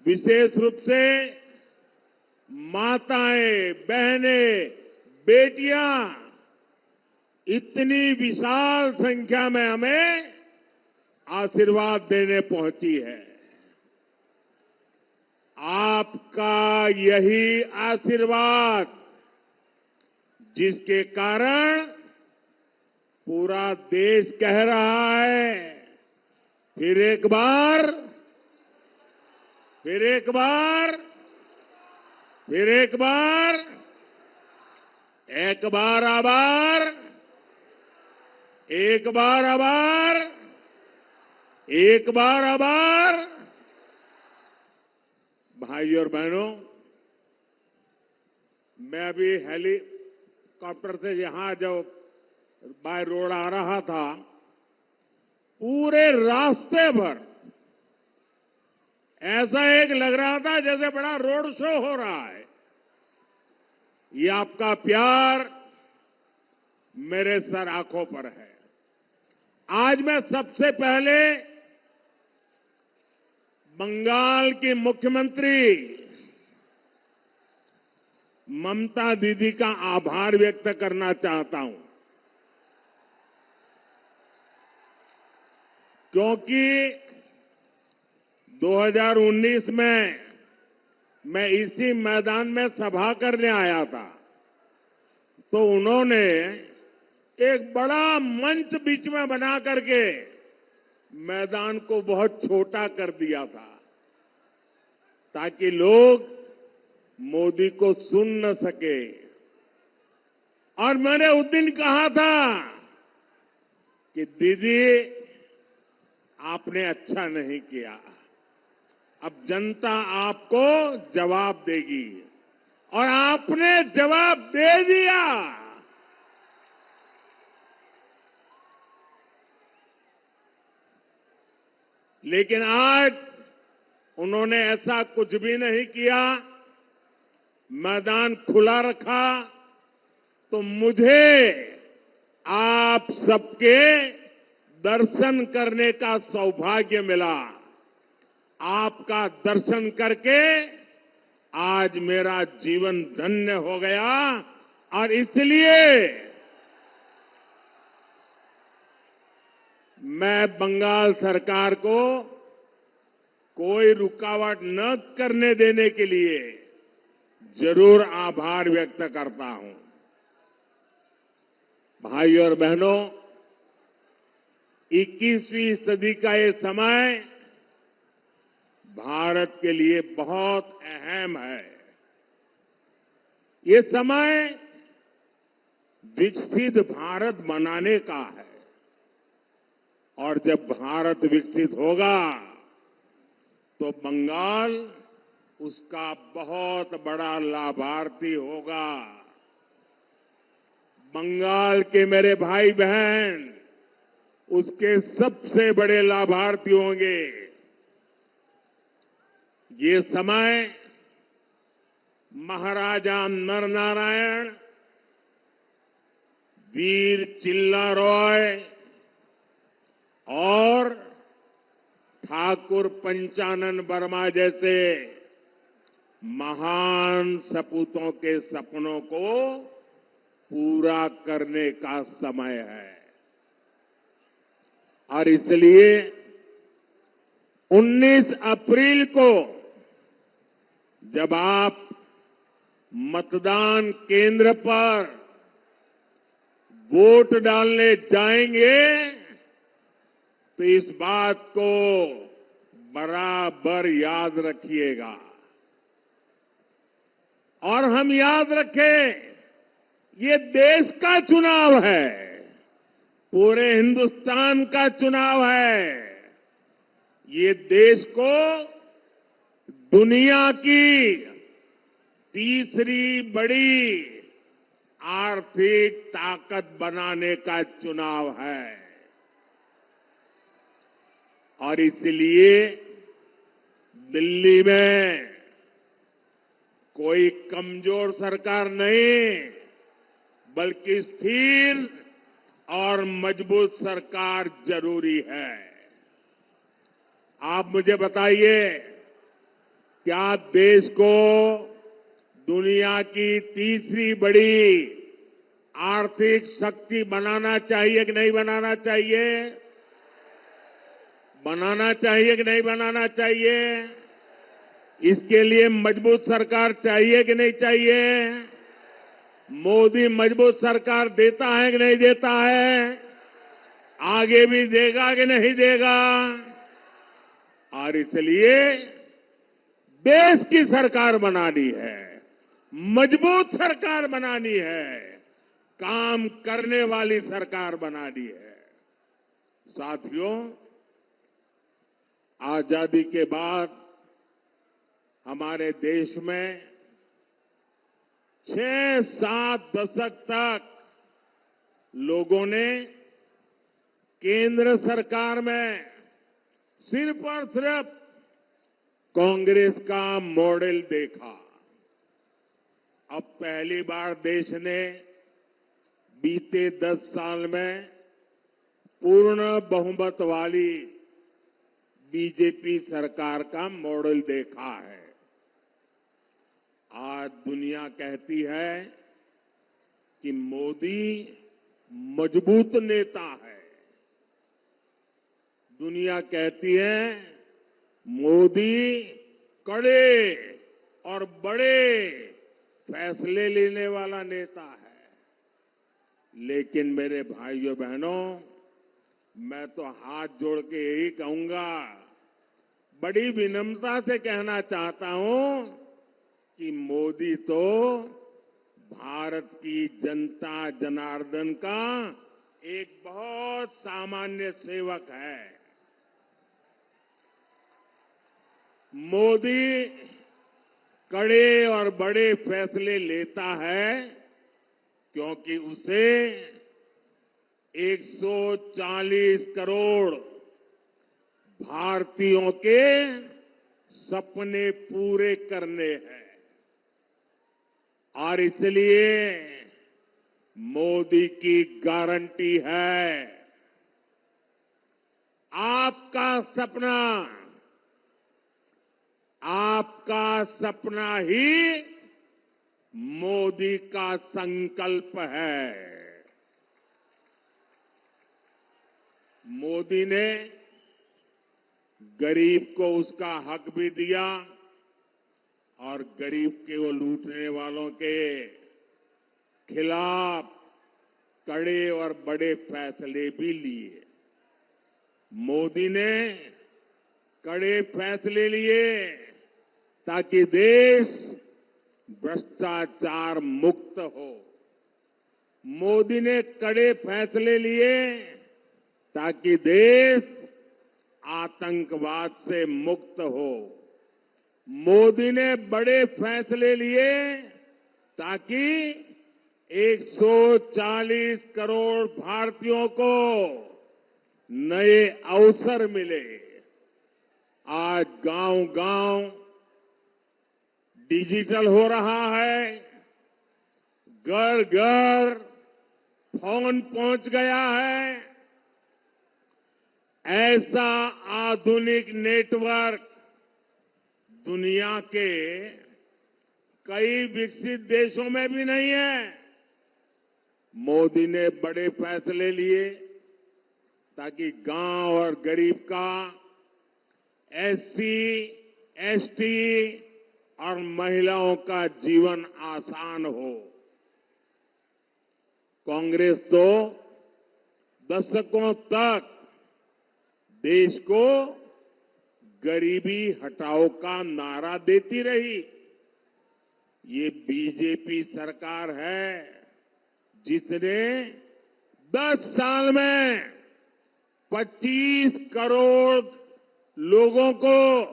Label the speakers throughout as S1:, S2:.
S1: विशेष रूप से माताएं, बहनें, बेटियां इतनी विशाल संख्या में हमें आशीर्वाद देने पहुंची है। आपका यही आशीर्वाद जिसके कारण पूरा देश कह रहा है, फिर एक बार, फिर एक बार, फिर एक बार, एक बार आभार, एक बार आभार, एक बार आभार। भाइयों और बहनों, मैं अभी हेलीकॉप्टर से यहां जब बाय रोड आ रहा था, पूरे रास्ते भर ऐसा एक लग रहा था जैसे बड़ा रोड शो हो रहा है। ये आपका प्यार मेरे सर आंखों पर है। आज मैं सबसे पहले बंगाल की मुख्यमंत्री ममता दीदी का आभार व्यक्त करना चाहता हूं, क्योंकि 2019 में मैं इसी मैदान में सभा करने आया था, तो उन्होंने एक बड़ा मंच बीच में बना करके मैदान को बहुत छोटा कर दिया था, ताकि लोग मोदी को सुन न सके। और मैंने उस दिन कहा था कि दीदी आपने अच्छा नहीं किया, अब जनता आपको जवाब देगी, और आपने जवाब दे दिया। लेकिन आज उन्होंने ऐसा कुछ भी नहीं किया, मैदान खुला रखा, तो मुझे आप सबके दर्शन करने का सौभाग्य मिला। आपका दर्शन करके आज मेरा जीवन धन्य हो गया, और इसलिए मैं बंगाल सरकार को कोई रुकावट न करने देने के लिए जरूर आभार व्यक्त करता हूं। भाइयों और बहनों, 21वीं सदी का ये समय भारत के लिए बहुत अहम है। ये समय विकसित भारत बनाने का है, और जब भारत विकसित होगा तो बंगाल उसका बहुत बड़ा लाभार्थी होगा। बंगाल के मेरे भाई बहन उसके सबसे बड़े लाभार्थी होंगे। ये समय महाराजा नरनारायण, वीर चिल्ला रॉय और ठाकुर पंचानन वर्मा जैसे महान सपूतों के सपनों को पूरा करने का समय है। और इसलिए 19 अप्रैल को जब आप मतदान केंद्र पर वोट डालने जाएंगे, तो इस बात को बराबर याद रखिएगा। और हम याद रखें, ये देश का चुनाव है, पूरे हिंदुस्तान का चुनाव है। ये देश को दुनिया की तीसरी बड़ी आर्थिक ताकत बनाने का चुनाव है। और इसलिए दिल्ली में कोई कमजोर सरकार नहीं, बल्कि स्थिर और मजबूत सरकार जरूरी है। आप मुझे बताइए क्या देश को दुनिया की तीसरी बड़ी आर्थिक शक्ति बनाना चाहिए कि नहीं बनाना चाहिए? बनाना चाहिए कि नहीं बनाना चाहिए? इसके लिए मजबूत सरकार चाहिए कि नहीं चाहिए? मोदी मजबूत सरकार देता है कि नहीं देता है? आगे भी देगा कि नहीं देगा? और इसलिए देश की सरकार बनानी है, मजबूत सरकार बनानी है, काम करने वाली सरकार बनानी है। साथियों, आजादी के बाद हमारे देश में 6-7 दशक तक लोगों ने केंद्र सरकार में सिर्फ और सिर्फ कांग्रेस का मॉडल देखा। अब पहली बार देश ने बीते 10 साल में पूर्ण बहुमत वाली बीजेपी सरकार का मॉडल देखा है। आज दुनिया कहती है कि मोदी मजबूत नेता है। दुनिया कहती है मोदी कड़े और बड़े फैसले लेने वाला नेता है। लेकिन मेरे भाइयों बहनों, मैं तो हाथ जोड़ के यही कहूंगा, बड़ी विनम्रता से कहना चाहता हूं कि मोदी तो भारत की जनता जनार्दन का एक बहुत सामान्य सेवक है। मोदी कड़े और बड़े फैसले लेता है क्योंकि उसे 140 करोड़ भारतीयों के सपने पूरे करने हैं। और इसलिए मोदी की गारंटी है, आपका सपना ही मोदी का संकल्प है। मोदी ने गरीब को उसका हक भी दिया और गरीब के वो लूटने वालों के खिलाफ कड़े और बड़े फैसले भी लिए। मोदी ने कड़े फैसले लिए ताकि देश भ्रष्टाचार मुक्त हो। मोदी ने कड़े फैसले लिए ताकि देश आतंकवाद से मुक्त हो। मोदी ने बड़े फैसले लिए ताकि 140 करोड़ भारतीयों को नए अवसर मिले। आज गांव-गांव डिजिटल हो रहा है, घर-घर फोन पहुंच गया है। ऐसा आधुनिक नेटवर्क दुनिया के कई विकसित देशों में भी नहीं है। मोदी ने बड़े फैसले लिए ताकि गांव और गरीब का, एससी, एसटी और महिलाओं का जीवन आसान हो। कांग्रेस तो दशकों तक देश को गरीबी हटाओ का नारा देती रही। ये बीजेपी सरकार है जिसने 10 साल में 25 करोड़ लोगों को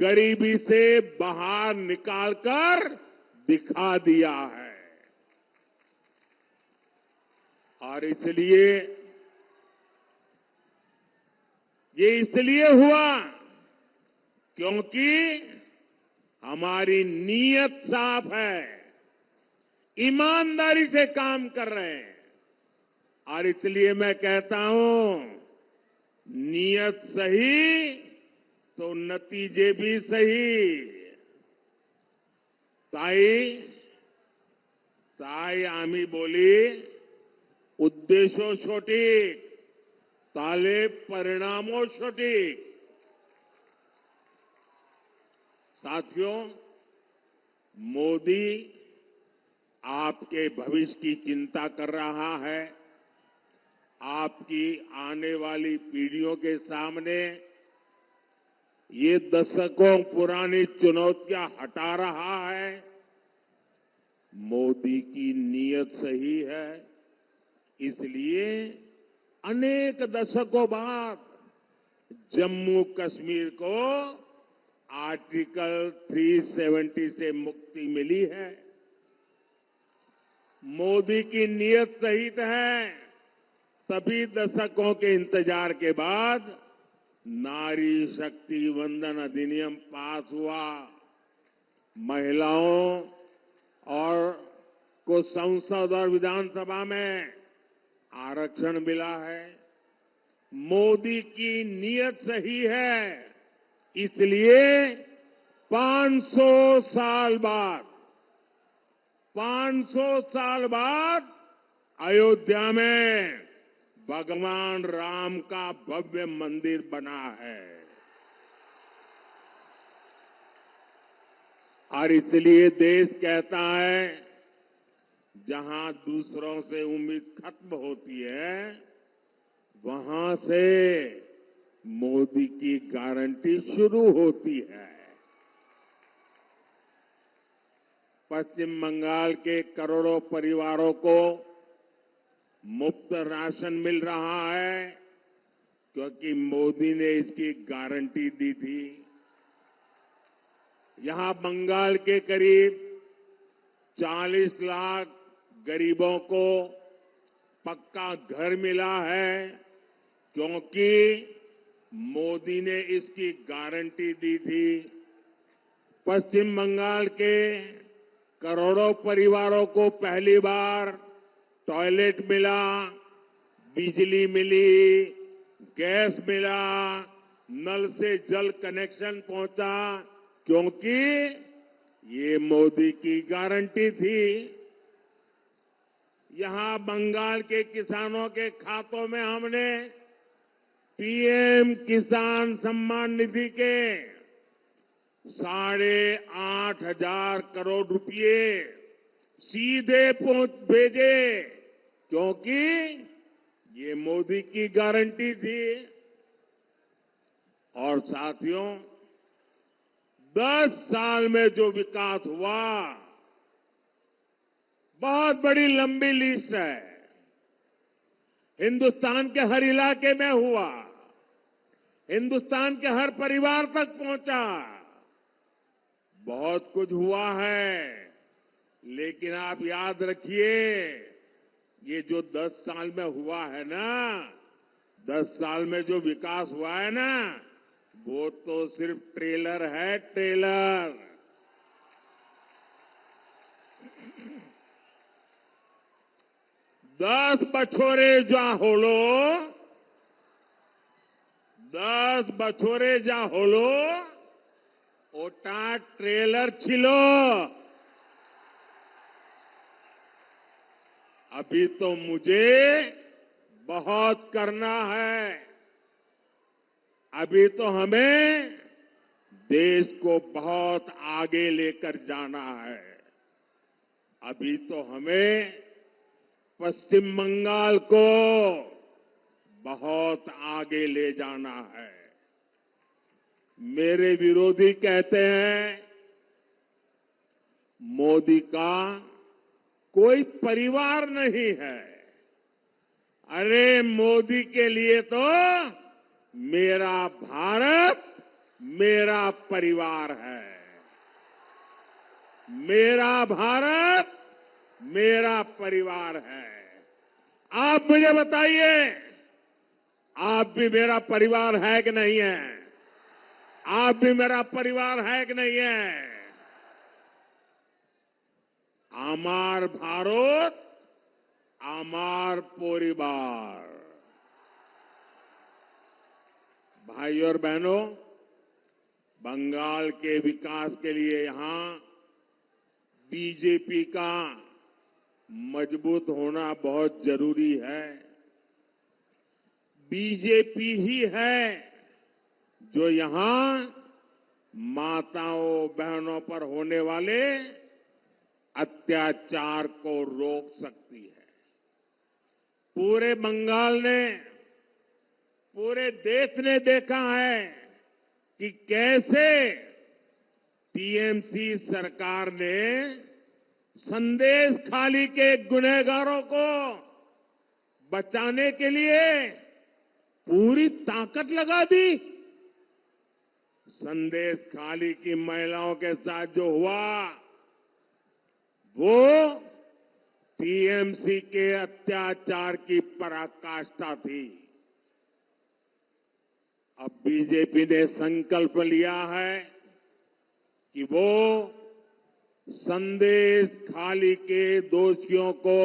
S1: गरीबी से बाहर निकालकर दिखा दिया है। और ये इसलिए हुआ क्योंकि हमारी नीयत साफ है, ईमानदारी से काम कर रहे हैं। और इसलिए मैं कहता हूं, नीयत सही तो नतीजे भी सही। ताई आम्ही बोली उद्देशो सटीक, ताले परिणामों सटीक। साथियों, मोदी आपके भविष्य की चिंता कर रहा है। आपकी आने वाली पीढ़ियों के सामने ये दशकों पुरानी चुनौतियां हटा रहा है। मोदी की नीयत सही है, इसलिए अनेक दशकों बाद जम्मू कश्मीर को आर्टिकल 370 से मुक्ति मिली है। मोदी की नीयत सही है, तभी दशकों के इंतजार के बाद नारी शक्ति वंदन अधिनियम पास हुआ। महिलाओं और को संसद और विधानसभा में आरक्षण मिला है। मोदी की नीयत सही है, इसलिए 500 साल बाद अयोध्या में भगवान राम का भव्य मंदिर बना है। और इसलिए देश कहता है, जहां दूसरों से उम्मीद खत्म होती है, वहां से मोदी की गारंटी शुरू होती है। पश्चिम बंगाल के करोड़ों परिवारों को मुफ्त राशन मिल रहा है, क्योंकि मोदी ने इसकी गारंटी दी थी। यहां बंगाल के करीब 40 लाख गरीबों को पक्का घर मिला है, क्योंकि मोदी ने इसकी गारंटी दी थी। पश्चिम बंगाल के करोड़ों परिवारों को पहली बार टॉयलेट मिला, बिजली मिली, गैस मिला, नल से जल कनेक्शन पहुंचा, क्योंकि ये मोदी की गारंटी थी। यहां बंगाल के किसानों के खातों में हमने पीएम किसान सम्मान निधि के 8,500 करोड़ रुपए सीधे भेजे, क्योंकि ये मोदी की गारंटी थी। और साथियों, 10 साल में जो विकास हुआ, बहुत बड़ी लंबी लिस्ट है। हिंदुस्तान के हर इलाके में हुआ, हिंदुस्तान के हर परिवार तक पहुंचा। बहुत कुछ हुआ है, लेकिन आप याद रखिए, ये जो 10 साल में हुआ है ना, 10 साल में जो विकास हुआ है ना, वो तो सिर्फ ट्रेलर है, ट्रेलर। दस बछोरे जा होलो ओटा ट्रेलर छिलो। अभी तो मुझे बहुत करना है। अभी तो हमें देश को बहुत आगे लेकर जाना है। अभी तो हमें पश्चिम बंगाल को बहुत आगे ले जाना है। मेरे विरोधी कहते हैं, मोदी का कोई परिवार नहीं है। अरे मोदी के लिए तो मेरा भारत मेरा परिवार है। मेरा भारत मेरा परिवार है। आप मुझे बताइए, आप भी मेरा परिवार है कि नहीं है? आप भी मेरा परिवार है कि नहीं है? आमार भारत आमार परिवार। भाई और बहनों, बंगाल के विकास के लिए यहां बीजेपी का मजबूत होना बहुत जरूरी है। बीजेपी ही है जो यहां माताओं बहनों पर होने वाले अत्याचार को रोक सकती है। पूरे बंगाल ने, पूरे देश ने देखा है कि कैसे टीएमसी सरकार ने संदेश खाली के गुनहगारों को बचाने के लिए पूरी ताकत लगा दी। संदेश खाली की महिलाओं के साथ जो हुआ वो टीएमसी के अत्याचार की पराकाष्ठा थी। अब बीजेपी ने संकल्प लिया है कि वो संदेश खाली के दोषियों को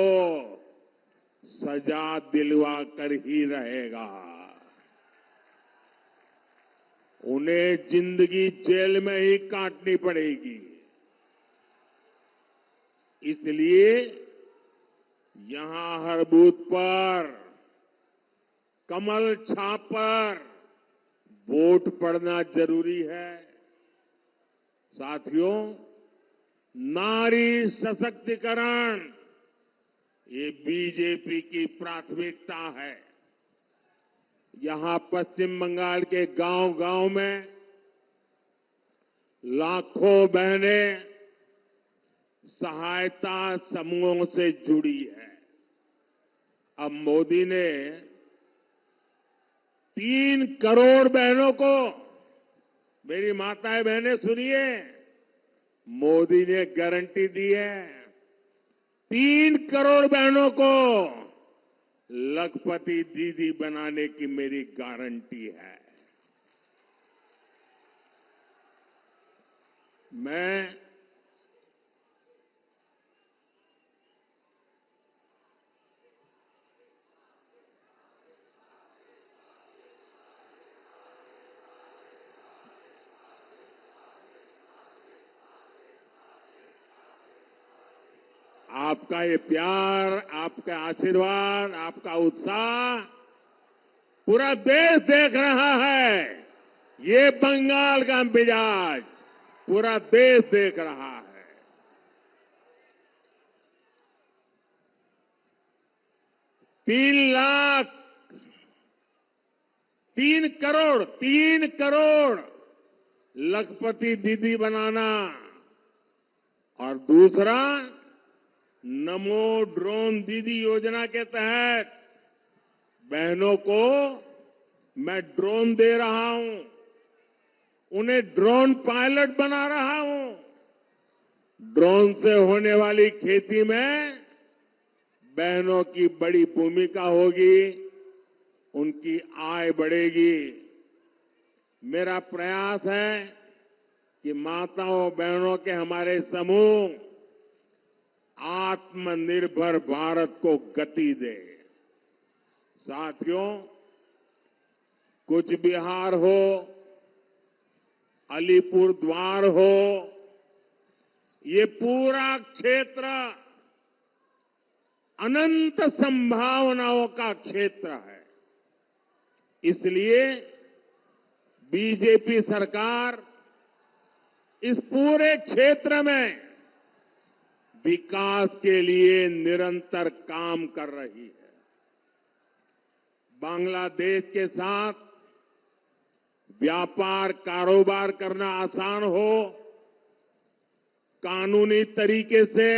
S1: सजा दिलवा कर ही रहेगा। उन्हें जिंदगी जेल में ही काटनी पड़ेगी। इसलिए यहां हर बूथ पर कमल छाप पर वोट पड़ना जरूरी है। साथियों, नारी सशक्तिकरण ये बीजेपी की प्राथमिकता है। यहां पश्चिम बंगाल के गांव-गांव में लाखों बहनें सहायता समूहों से जुड़ी है। अब मोदी ने 3 करोड़ बहनों को, मेरी माताएं बहनें सुनिए, मोदी ने गारंटी दी है 3 करोड़ बहनों को लखपति दीदी बनाने की मेरी गारंटी है। मैं आपका ये प्यार, आपका आशीर्वाद, आपका उत्साह पूरा देश देख रहा है। ये बंगाल का मिजाज पूरा देश देख रहा है। 3 करोड़ लखपति दीदी बनाना और दूसरा नमो ड्रोन दीदी योजना के तहत बहनों को मैं ड्रोन दे रहा हूं, उन्हें ड्रोन पायलट बना रहा हूं। ड्रोन से होने वाली खेती में बहनों की बड़ी भूमिका होगी, उनकी आय बढ़ेगी। मेरा प्रयास है कि माताओं बहनों के हमारे समूह आत्मनिर्भर भारत को गति दे। साथियों, कुछ बिहार हो, अलीपुर द्वार हो, ये पूरा क्षेत्र अनंत संभावनाओं का क्षेत्र है। इसलिए बीजेपी सरकार इस पूरे क्षेत्र में विकास के लिए निरंतर काम कर रही है। बांग्लादेश के साथ व्यापार कारोबार करना आसान हो, कानूनी तरीके से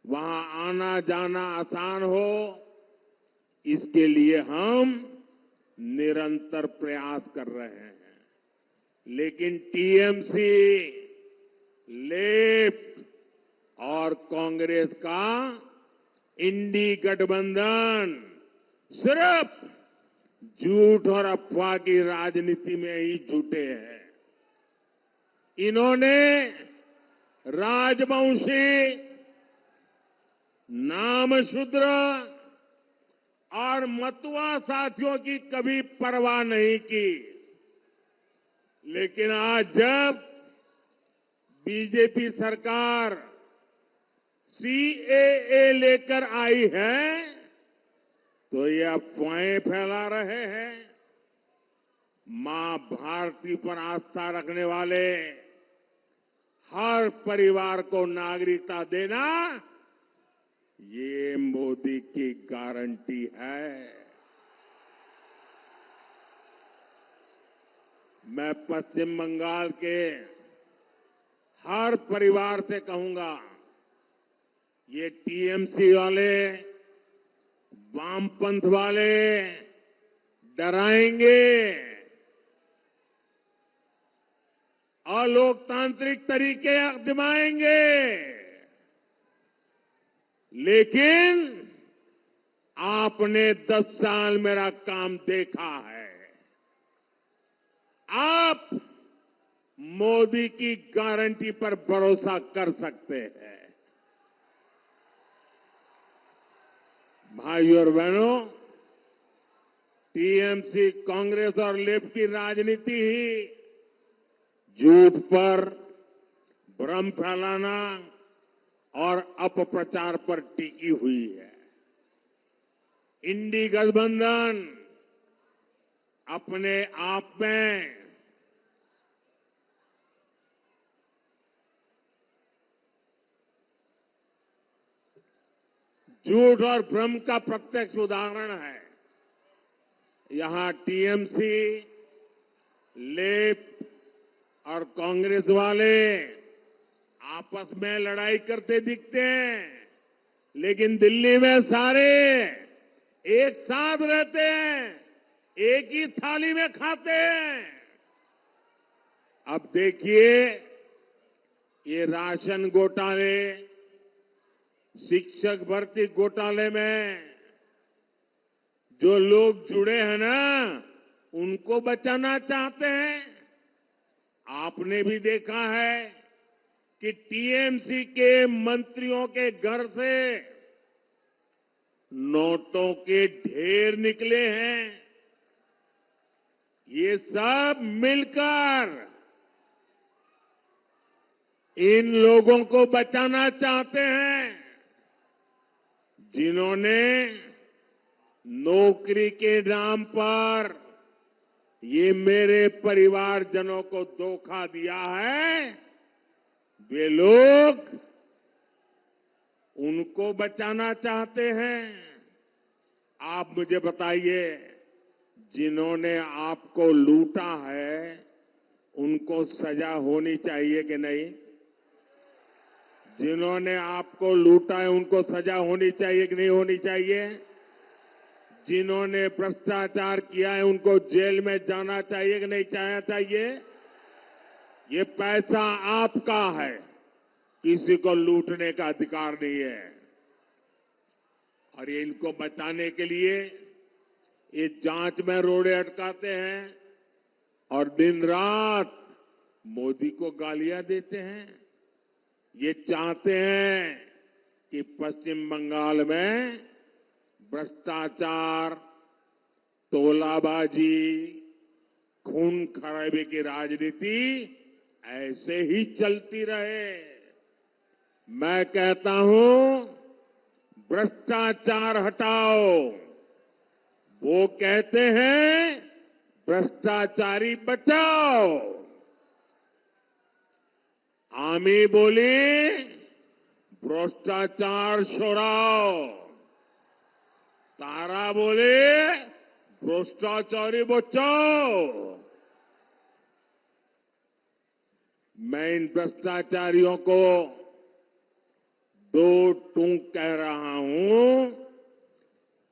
S1: वहां आना जाना आसान हो, इसके लिए हम निरंतर प्रयास कर रहे हैं। लेकिन टीएमसी, लेफ्ट और कांग्रेस का इंडी गठबंधन सिर्फ झूठ और अफवाह की राजनीति में ही जुटे हैं। इन्होंने राजवंशी, नामशूद्र और मतुआ साथियों की कभी परवाह नहीं की। लेकिन आज जब बीजेपी सरकार सीएए लेकर आई है तो ये अफवाहें फैला रहे हैं। मां भारती पर आस्था रखने वाले हर परिवार को नागरिकता देना ये मोदी की गारंटी है। मैं पश्चिम बंगाल के हर परिवार से कहूंगा, ये टीएमसी वाले, वामपंथ वाले डराएंगे, अलोकतांत्रिक तरीके आजमाएंगे, लेकिन आपने 10 साल मेरा काम देखा है। आप मोदी की गारंटी पर भरोसा कर सकते हैं। भाइयों और बहनों, टीएमसी, कांग्रेस और लेफ्ट की राजनीति ही झूठ पर, भ्रम फैलाना और अपप्रचार पर टिकी हुई है। इंडी गठबंधन अपने आप में झूठ और भ्रम का प्रत्यक्ष उदाहरण है। यहां टीएमसी, लेफ्ट और कांग्रेस वाले आपस में लड़ाई करते दिखते हैं, लेकिन दिल्ली में सारे एक साथ रहते हैं, एक ही थाली में खाते हैं। अब देखिए, ये राशन घोटाले, शिक्षक भर्ती घोटाले में जो लोग जुड़े हैं ना, उनको बचाना चाहते हैं। आपने भी देखा है कि टीएमसी के मंत्रियों के घर से नोटों के ढेर निकले हैं। ये सब मिलकर इन लोगों को बचाना चाहते हैं, जिन्होंने नौकरी के नाम पर ये मेरे परिवारजनों को धोखा दिया है। वे लोग उनको बचाना चाहते हैं। आप मुझे बताइए, जिन्होंने आपको लूटा है उनको सजा होनी चाहिए कि नहीं? जिन्होंने आपको लूटा है उनको सजा होनी चाहिए कि नहीं होनी चाहिए? जिन्होंने भ्रष्टाचार किया है उनको जेल में जाना चाहिए कि नहीं जाना चाहिए? ये पैसा आपका है, किसी को लूटने का अधिकार नहीं है। और ये इनको बचाने के लिए ये जांच में रोड़े अटकाते हैं और दिन रात मोदी को गालियां देते हैं। ये चाहते हैं कि पश्चिम बंगाल में भ्रष्टाचार, तोलाबाजी, खून खराबे की राजनीति ऐसे ही चलती रहे। मैं कहता हूं, भ्रष्टाचार हटाओ। वो कहते हैं भ्रष्टाचारी बचाओ। आमी बोली भ्रष्टाचार छोड़ाओ। तारा बोले भ्रष्टाचारी बचाओ। मैं इन भ्रष्टाचारियों को दो टूक कह रहा हूं,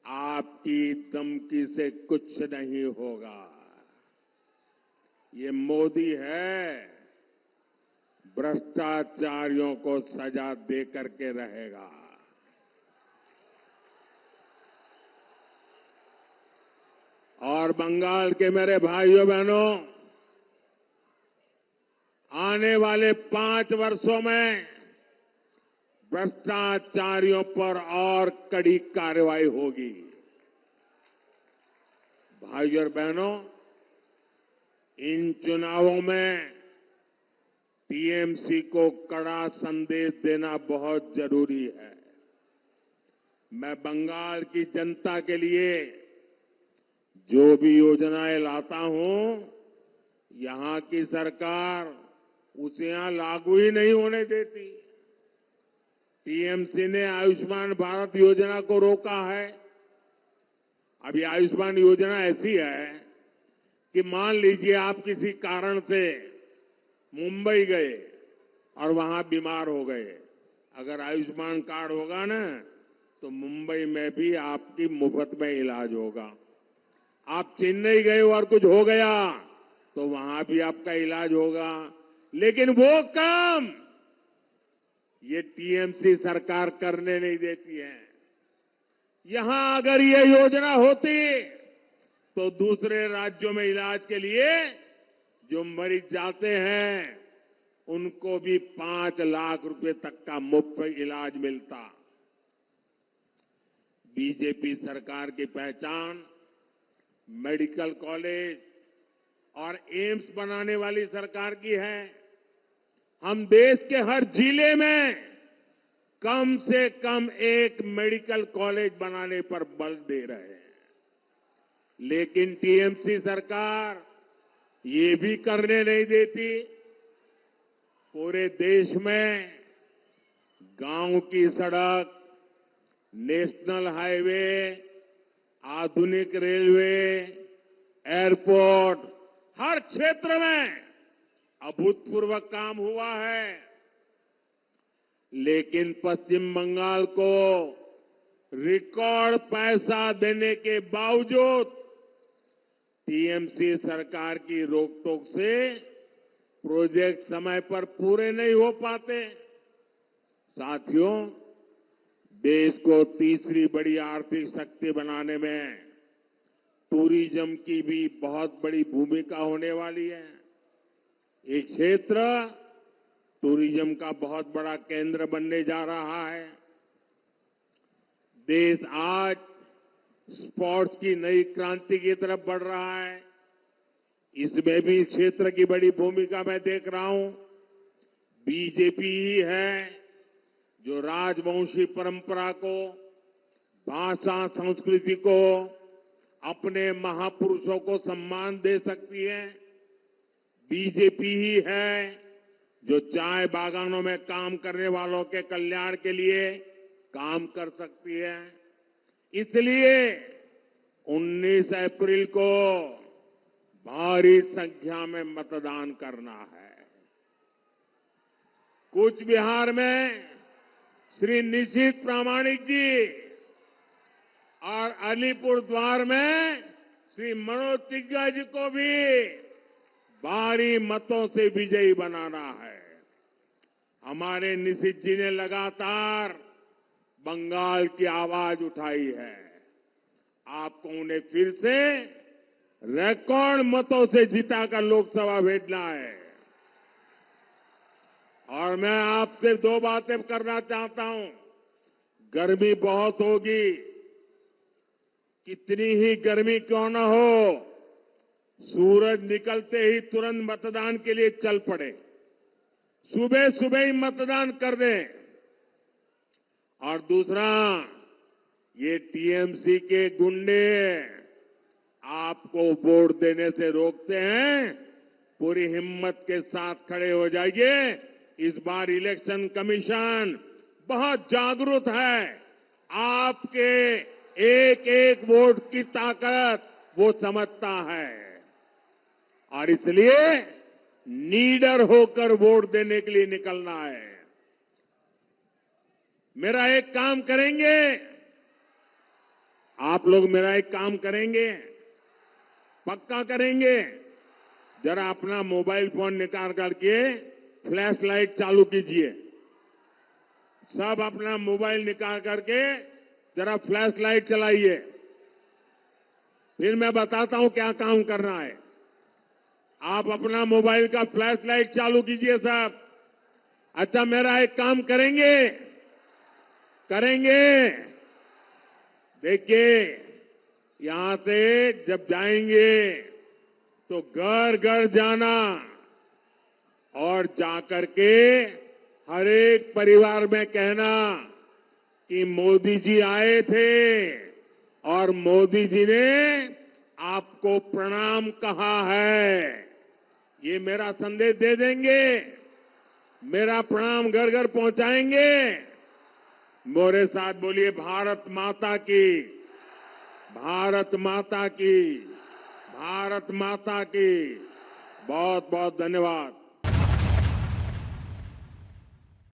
S1: आपकी धमकी से कुछ नहीं होगा। ये मोदी है, भ्रष्टाचारियों को सजा दे करके रहेगा। और बंगाल के मेरे भाइयों बहनों, आने वाले 5 वर्षों में भ्रष्टाचारियों पर और कड़ी कार्रवाई होगी। भाइयों और बहनों, इन चुनावों में टीएमसी को कड़ा संदेश देना बहुत जरूरी है। मैं बंगाल की जनता के लिए जो भी योजनाएं लाता हूं, यहां की सरकार उसे यहां लागू ही नहीं होने देती। टीएमसी ने आयुष्मान भारत योजना को रोका है। अब ये आयुष्मान योजना ऐसी है कि मान लीजिए आप किसी कारण से मुंबई गए और वहां बीमार हो गए, अगर आयुष्मान कार्ड होगा ना तो मुंबई में भी आपकी मुफ्त में इलाज होगा। आप चेन्नई गए और कुछ हो गया तो वहां भी आपका इलाज होगा। लेकिन वो काम ये टीएमसी सरकार करने नहीं देती है। यहां अगर ये योजना होती तो दूसरे राज्यों में इलाज के लिए जो मरीज जाते हैं उनको भी 5 लाख रुपए तक का मुफ्त इलाज मिलता। बीजेपी सरकार की पहचान मेडिकल कॉलेज और एम्स बनाने वाली सरकार की है। हम देश के हर जिले में कम से कम एक मेडिकल कॉलेज बनाने पर बल दे रहे हैं। लेकिन टीएमसी सरकार ये भी करने नहीं देती। पूरे देश में गांव की सड़क, नेशनल हाईवे, आधुनिक रेलवे, एयरपोर्ट, हर क्षेत्र में अभूतपूर्व काम हुआ है। लेकिन पश्चिम बंगाल को रिकॉर्ड पैसा देने के बावजूद टीएमसी सरकार की रोकटोक से प्रोजेक्ट समय पर पूरे नहीं हो पाते। साथियों, देश को तीसरी बड़ी आर्थिक शक्ति बनाने में टूरिज्म की भी बहुत बड़ी भूमिका होने वाली है। ये क्षेत्र टूरिज्म का बहुत बड़ा केंद्र बनने जा रहा है। देश आज स्पोर्ट्स की नई क्रांति की तरफ बढ़ रहा है। इसमें भी क्षेत्र की बड़ी भूमिका मैं देख रहा हूं। बीजेपी ही है जो राजवंशी परंपरा को, भाषा संस्कृति को, अपने महापुरुषों को सम्मान दे सकती है। बीजेपी ही है जो चाय बागानों में काम करने वालों के कल्याण के लिए काम कर सकती है। इसलिए 19 अप्रैल को भारी संख्या में मतदान करना है। कूच बिहार में श्री निशित प्रामाणिक जी और अलीपुर द्वार में श्री मनोज तिग्गा जी को भी भारी मतों से विजयी बनाना है। हमारे निशित जी ने लगातार बंगाल की आवाज उठाई है। आपको उन्हें फिर से रिकॉर्ड मतों से जिताकर लोकसभा भेजना है। और मैं आपसे 2 बातें करना चाहता हूं। गर्मी बहुत होगी, कितनी ही गर्मी क्यों न हो, सूरज निकलते ही तुरंत मतदान के लिए चल पड़े। सुबह सुबह ही मतदान कर दें। और दूसरा, ये टीएमसी के गुंडे आपको वोट देने से रोकते हैं। पूरी हिम्मत के साथ खड़े हो जाइए। इस बार इलेक्शन कमीशन बहुत जागरूक है। आपके एक एक वोट की ताकत वो समझता है और इसलिए नीडर होकर वोट देने के लिए निकलना है। मेरा एक काम करेंगे, आप लोग मेरा एक काम करेंगे, पक्का करेंगे। जरा अपना मोबाइल फोन निकाल करके फ्लैश लाइट चालू कीजिए। सब अपना मोबाइल निकाल करके जरा फ्लैश लाइट चलाइए। फिर मैं बताता हूं क्या काम करना है। आप अपना मोबाइल का फ्लैश लाइट चालू कीजिए साहब। अच्छा, मेरा एक काम करेंगे, देखिए, यहां से जब जाएंगे तो घर घर जाना और जाकर के हर एक परिवार में कहना कि मोदी जी आए थे और मोदी जी ने आपको प्रणाम कहा है। ये मेरा संदेश दे देंगे, मेरा प्रणाम घर घर पहुंचाएंगे। मेरे साथ बोलिए भारत माता की, भारत माता की, भारत माता की। बहुत बहुत धन्यवाद।